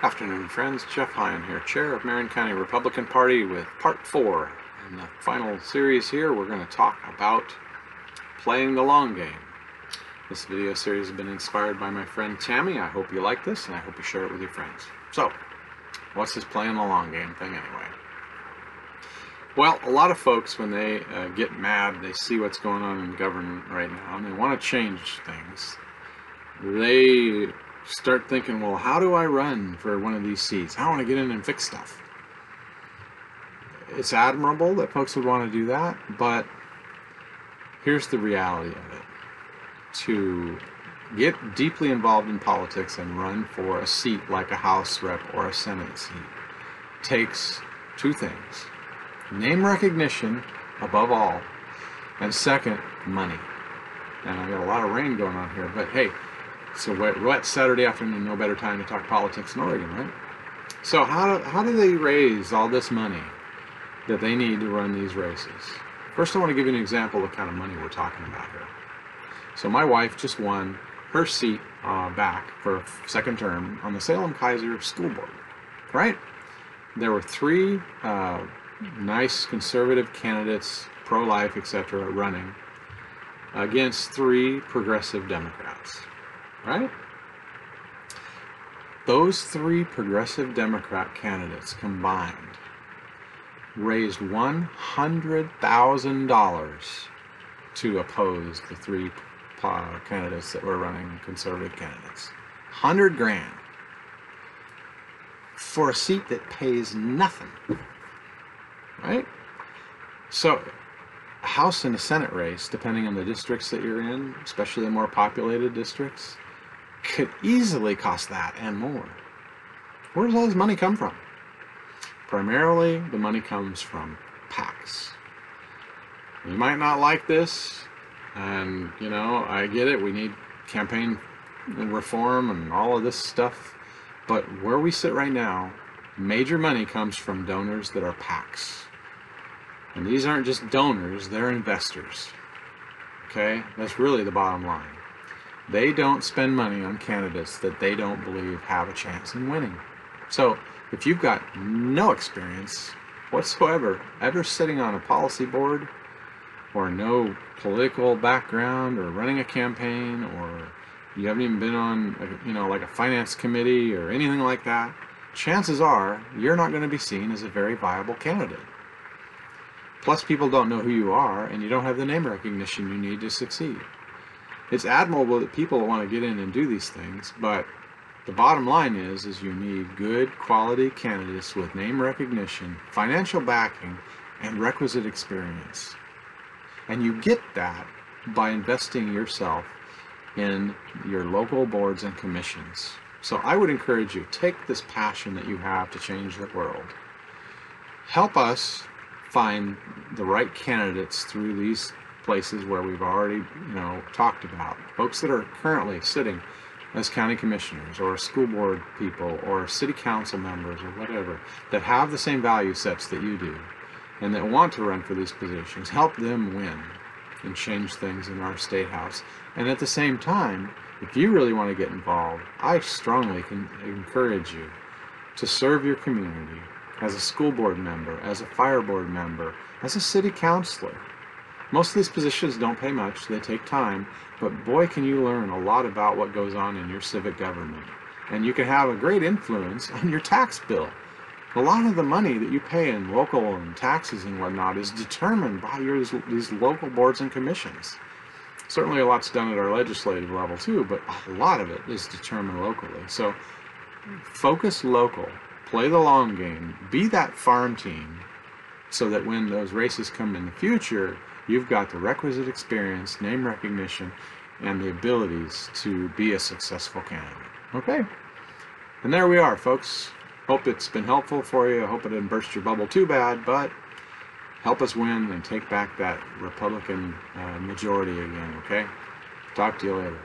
Afternoon, friends. Jeff Hine here, Chair of Marion County Republican Party with Part 4. In the final series here, we're going to talk about playing the long game. This video series has been inspired by my friend Tammy. I hope you like this, and I hope you share it with your friends. So, what's this playing the long game thing anyway? Well, a lot of folks, when they get mad, they see what's going on in government right now, and they want to change things. They start thinking, well, how do I run for one of these seats? I want to get in and fix stuff. It's admirable that folks would want to do that, but here's the reality of it. To get deeply involved in politics and run for a seat like a House rep or a Senate seat takes two things. Name recognition, above all, and second, money. And I got a lot of rain going on here, but hey, so wet Saturday afternoon, no better time to talk politics in Oregon, right? So how do they raise all this money that they need to run these races? First, I want to give you an example of the kind of money we're talking about here. So my wife just won her seat back for a second term on the Salem-Keizer School Board, right? There were three nice conservative candidates, pro-life, etc., running against three progressive Democrats. Right? Those three progressive Democrat candidates combined raised $100,000 to oppose the three candidates that were running conservative candidates. 100 grand for a seat that pays nothing. Right? So a House and a Senate race, depending on the districts that you're in, especially the more populated districts, could easily cost that and more. Where does all this money come from? Primarily, the money comes from PACs. You might not like this, and you know, I get it, we need campaign reform and all of this stuff, but where we sit right now, major money comes from donors that are PACs. And these aren't just donors, they're investors. Okay? That's really the bottom line. They don't spend money on candidates that they don't believe have a chance in winning. So if you've got no experience whatsoever, ever sitting on a policy board, or no political background, or running a campaign, or you haven't even been on, like a finance committee or anything like that, chances are you're not going to be seen as a very viable candidate. Plus, people don't know who you are, and you don't have the name recognition you need to succeed. It's admirable that people want to get in and do these things, but the bottom line is you need good quality candidates with name recognition, financial backing, and requisite experience. And you get that by investing yourself in your local boards and commissions. So I would encourage you, take this passion that you have to change the world. Help us find the right candidates through these places where we've already, talked about. Folks that are currently sitting as county commissioners or school board people or city council members or whatever that have the same value sets that you do and that want to run for these positions. Help them win and change things in our state house. And at the same time, if you really want to get involved, I strongly can encourage you to serve your community as a school board member, as a fire board member, as a city councilor. Most of these positions don't pay much, they take time, but boy can you learn a lot about what goes on in your civic government. And you can have a great influence on your tax bill. A lot of the money that you pay in local and taxes and whatnot is determined by these local boards and commissions. Certainly a lot's done at our legislative level too, but a lot of it is determined locally. So focus local, play the long game, be that farm team so that when those races come in the future, you've got the requisite experience, name recognition, and the abilities to be a successful candidate. Okay? And there we are, folks. Hope it's been helpful for you. I hope it didn't burst your bubble too bad, but help us win and take back that Republican majority again, okay? Talk to you later.